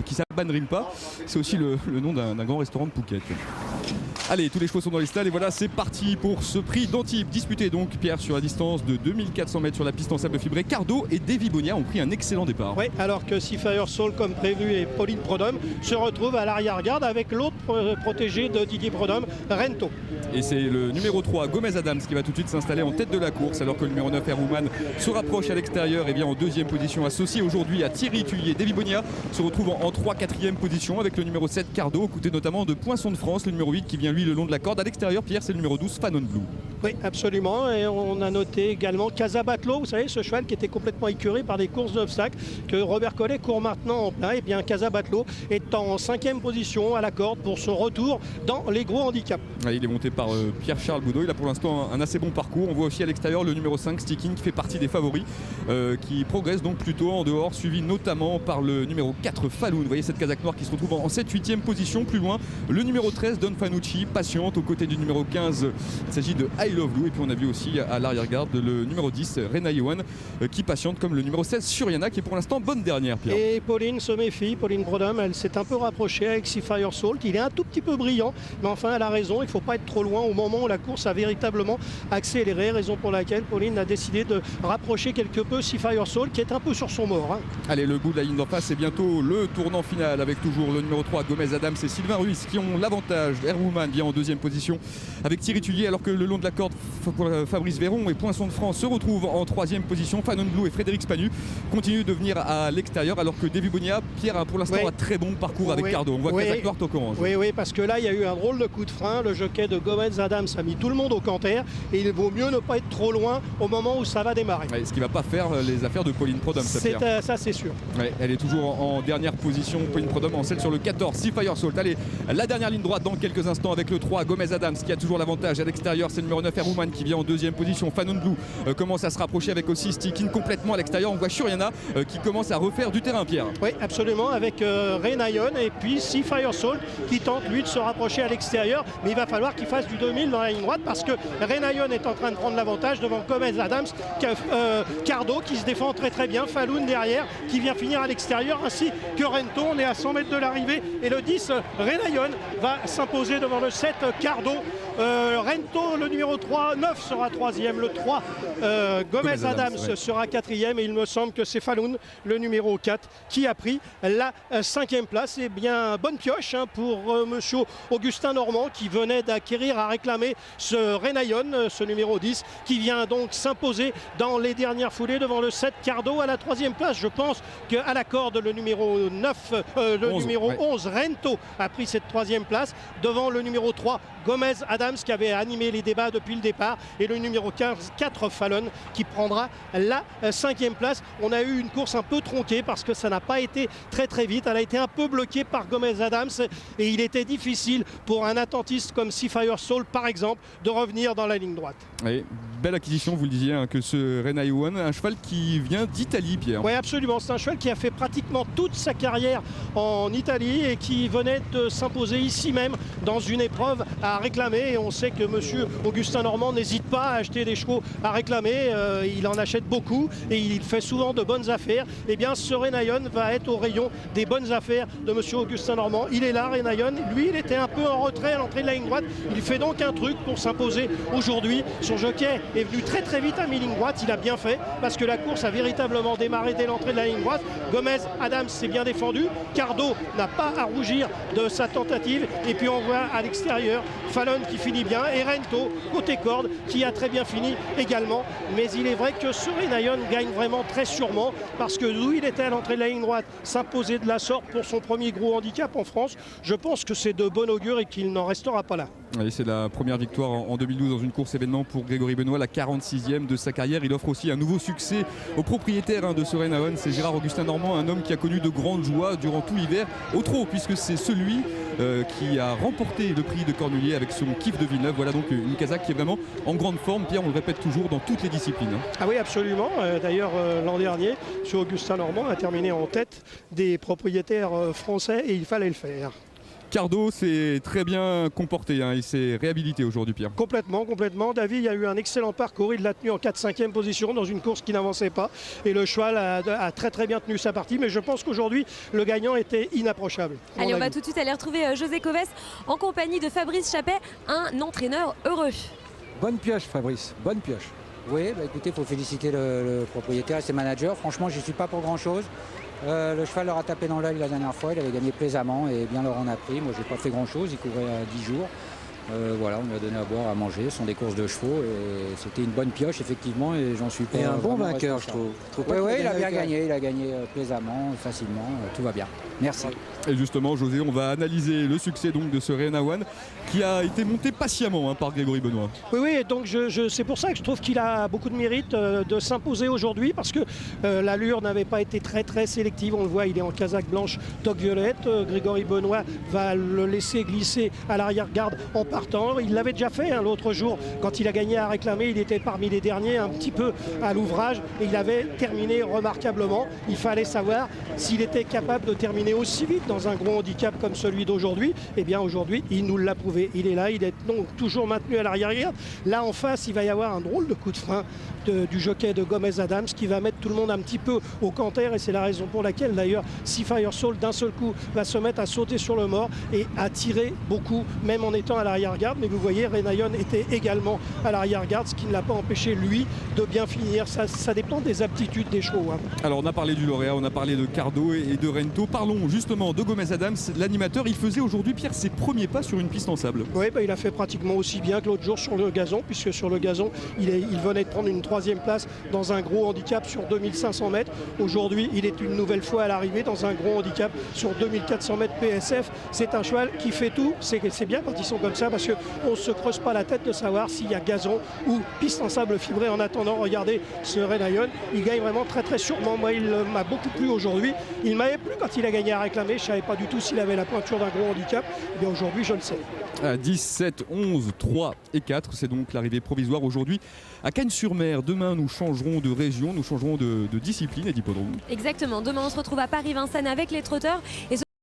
qui s'appelle Rimpa. C'est aussi le nom d'un grand restaurant de Phuket. Allez, tous les chevaux sont dans les stalles et voilà, c'est parti pour ce prix d'Antibes. Disputé donc, Pierre, sur la distance de 2400 mètres sur la piste en sable fibré. Cardo et Davy Bonia ont pris un excellent départ. Oui, alors que Seafire Soul, comme prévu, et Pauline Prodhomme se retrouvent à l'arrière-garde avec l'autre protégé de Didier Prodhomme, Rento. Et c'est le numéro 3, Gomez Adams, qui va tout de suite s'installer en tête de la course, alors que le numéro 9, Airwoman, se rapproche à l'extérieur et bien en deuxième position, associé aujourd'hui à Thierry Tullier. Davy Bonia se retrouve en 3-4e position avec le numéro 7, Cardo, aux côtés notamment de Poinçon de France, le numéro 8 qui vient lui le long de la corde. À l'extérieur, Pierre, c'est le numéro 12, Fanon Blue. Oui, absolument. Et on a noté également Casabatlo, vous savez, ce cheval qui était complètement écœuré par des courses d'obstacles, que Robert Collet court maintenant en plein. Et bien Casabatlo est en 5e position à la corde pour son retour dans les gros handicaps. Ouais, il est monté par Pierre-Charles Boudot. Il a pour l'instant un assez bon parcours. On voit aussi à l'extérieur le numéro 5, Sticking, qui fait partie des favoris, qui progresse donc plutôt en dehors, suivi notamment par le numéro 4, Falloon. Vous voyez cette casaque noire qui se retrouve en 7-8e position. Plus loin, le numéro 13, Don Fanucci, patiente aux côtés du numéro 15. Il s'agit de I Love Blue. Et puis on a vu aussi à l'arrière-garde le numéro 10, Rena Yohan, qui patiente comme le numéro 16, Suriana, qui est pour l'instant bonne dernière, Pierre. Et Pauline se méfie, Pauline Prodhomme, elle s'est un peu rapprochée avec Seafire Soul. Il est un tout petit peu brillant, mais enfin elle a raison, il ne faut pas être trop loin au moment où la course a véritablement accéléré, raison pour laquelle Pauline a décidé de rapprocher quelque peu Seafire Soul, qui est un peu sur son mort. Allez, le bout de la ligne d'en face, c'est bientôt le tournant final avec toujours le numéro 3, Gomez Adams et Sylvain Ruiz qui ont l'avantage. Airwoman vient en deuxième position avec Thierry Tullier, alors que le long de la corde, Fabrice Véron et Poinçon de France se retrouvent en troisième position. Fanon Blue et Frédéric Spanu continuent de venir à l'extérieur, alors que Davy Bonia, Pierre, a pour l'instant un très bon parcours avec Cardo. On voit Casaque Noire toque orange. Oui, parce que là, il y a eu un drôle de coup de frein. Le jockey de Gomez Adams a mis tout le monde au canter et il vaut mieux ne pas être trop loin au moment où ça va démarrer. Ouais, ce qui ne va pas faire les affaires de Pauline Prodhomme, ça c'est sûr. Ouais, elle est toujours en dernière position, Pauline Prodhomme, en celle sur le 14, Seafire Salt. Allez, la dernière ligne droite dans quelques instants avec le 3, Gomez Adams, qui a toujours l'avantage. À l'extérieur, c'est le numéro 9, Airwoman, qui vient en deuxième position. Fanon Blue commence à se rapprocher avec aussi Sticking complètement à l'extérieur. On voit Suriana qui commence à refaire du terrain, Pierre. Oui, absolument, avec Renayon et puis Seafire Soul qui tente lui de se rapprocher à l'extérieur, mais il va falloir qu'il fasse du 2000 dans la ligne droite parce que Renayon est en train de prendre l'avantage devant Gomez Adams, Cardo qui se défend très bien, Falloon derrière qui vient finir à l'extérieur, ainsi que Rento. On est à 100 mètres de l'arrivée et le 10 Renayon va s'imposer devant le 7 Cardo. Rento, le numéro 3, 9 sera 3e, le 3 Gomez Adams sera 4e et il me semble que c'est Falloon, le numéro 4, qui a pris la 5e place. Et bien bonne pioche pour monsieur Augustin Normand qui venait d'acquérir, à réclamer ce Renayon, ce numéro 10, qui vient donc s'imposer dans les dernières foulées devant le 7 Cardo à la 3e place. Je pense qu'à la corde, le numéro 9, numéro 11 Rento a pris cette 3e place devant le numéro 3 Gomez Adams qui avait animé les débats depuis le départ, et le numéro 15, 4 Fallon, qui prendra la 5e place. On a eu une course un peu tronquée parce que ça n'a pas été très vite. Elle a été un peu bloquée par Gomez Adams et il était difficile pour un attentiste comme Seafire Soul par exemple de revenir dans la ligne droite. Oui, belle acquisition, vous le disiez, que ce Rena Yohan, un cheval qui vient d'Italie, Pierre. Oui, absolument, c'est un cheval qui a fait pratiquement toute sa carrière en Italie et qui venait de s'imposer ici même dans une épreuve à réclamer, et on sait que monsieur Augustin Normand n'hésite pas à acheter des chevaux à réclamer, il en achète beaucoup et il fait souvent de bonnes affaires. Et bien ce Renayon va être au rayon des bonnes affaires de monsieur Augustin Normand. Il est là, Renayon, lui il était un peu en retrait à l'entrée de la ligne droite, il fait donc un truc pour s'imposer aujourd'hui. Son jockey est venu très vite à mi-ligne droite, il a bien fait parce que la course a véritablement démarré dès l'entrée de la ligne droite. Gomez Adams s'est bien défendu, Cardo n'a pas à rougir de sa tentative, et puis on voit à l'extérieur Fallon qui finit bien et Rento côté corde qui a très bien fini également. Mais il est vrai que ce Renayon gagne vraiment très sûrement parce que d'où il était à l'entrée de la ligne droite, s'imposer de la sorte pour son premier gros handicap en France, je pense que c'est de bon augure et qu'il n'en restera pas là. Oui, c'est la première victoire en 2012 dans une course événement pour Grégory Benoît, la 46e de sa carrière. Il offre aussi un nouveau succès au propriétaire de ce Renayon, c'est Gérard Augustin Normand, un homme qui a connu de grandes joies durant tout l'hiver au trot, puisque c'est celui qui a remporté le prix de Cornulier avec son Kiff de Villeneuve. Voilà donc une casaque qui est vraiment en grande forme, Pierre, on le répète toujours dans toutes les disciplines. Ah oui, absolument. D'ailleurs, l'an dernier, M. Augustin Normand a terminé en tête des propriétaires français et il fallait le faire. Cardo s'est très bien comporté, hein. Il s'est réhabilité aujourd'hui, Pierre. Complètement. David a eu un excellent parcours. Il l'a tenu en 4-5e position dans une course qui n'avançait pas. Et le cheval a très bien tenu sa partie. Mais je pense qu'aujourd'hui, le gagnant était inapprochable. Allez, on va tout de suite aller retrouver José Coves en compagnie de Fabrice Chappet, un entraîneur heureux. Bonne pioche, Fabrice, bonne pioche. Oui, écoutez, il faut féliciter le propriétaire et ses managers. Franchement, j'y suis pas pour grand-chose. Le cheval leur a tapé dans l'œil la dernière fois, il avait gagné plaisamment et bien leur en a pris. Moi, j'ai pas fait grand-chose, il courait à 10 jours. Voilà, on lui a donné à boire, à manger, ce sont des courses de chevaux et c'était une bonne pioche effectivement et j'en suis pas. Et un bon vainqueur, je trouve. Oui, il a bien gagné, il a gagné plaisamment, facilement, tout va bien. Merci. Et justement, José, on va analyser le succès donc de ce Reina One qui a été monté patiemment, hein, par Grégory Benoît. Oui, et donc c'est pour ça que je trouve qu'il a beaucoup de mérite de s'imposer aujourd'hui parce que l'allure n'avait pas été très sélective. On le voit, il est en casaque blanche, toque violette. Grégory Benoît va le laisser glisser à l'arrière-garde en partant. Il l'avait déjà fait l'autre jour quand il a gagné à réclamer. Il était parmi les derniers un petit peu à l'ouvrage et il avait terminé remarquablement. Il fallait savoir s'il était capable de terminer aussi vite dans un gros handicap comme celui d'aujourd'hui. Et bien aujourd'hui, il nous l'a prouvé. Il est là, il est donc toujours maintenu à l'arrière-garde. Là en face, il va y avoir un drôle de coup de frein du jockey de Gomez Adams qui va mettre tout le monde un petit peu au canter et c'est la raison pour laquelle d'ailleurs Seafire Soul d'un seul coup va se mettre à sauter sur le mort et à tirer beaucoup même en étant à l'arrière-garde. Mais vous voyez, Renayon était également à l'arrière-garde, ce qui ne l'a pas empêché lui de bien finir. Ça dépend des aptitudes des chevaux, hein. Alors on a parlé du lauréat, on a parlé de Cardo et de Rento. Parlons justement de Gomez Adams, l'animateur. Il faisait aujourd'hui, Pierre, ses premiers pas sur une piste en sable. Oui, il a fait pratiquement aussi bien que l'autre jour sur le gazon, puisque sur le gazon, il venait de prendre une 3e place dans un gros handicap sur 2500 mètres. Aujourd'hui, il est une nouvelle fois à l'arrivée dans un gros handicap sur 2400 mètres PSF. C'est un cheval qui fait tout. C'est bien quand ils sont comme ça parce qu'on ne se creuse pas la tête de savoir s'il y a gazon ou piste en sable fibré. En attendant, regardez ce Renayon, il gagne vraiment très sûrement. Moi, il m'a beaucoup plu aujourd'hui. Il m'avait plu quand il a gagné à réclamer. Je ne savais pas du tout s'il avait la pointure d'un gros handicap. Et aujourd'hui, je le sais. À 17, 11, 3 et 4, c'est donc l'arrivée provisoire aujourd'hui à Cagnes-sur-Mer. Demain, nous changerons de région, nous changerons de discipline et d'hippodrome. Exactement. Demain, on se retrouve à Paris-Vincennes avec les trotteurs. Et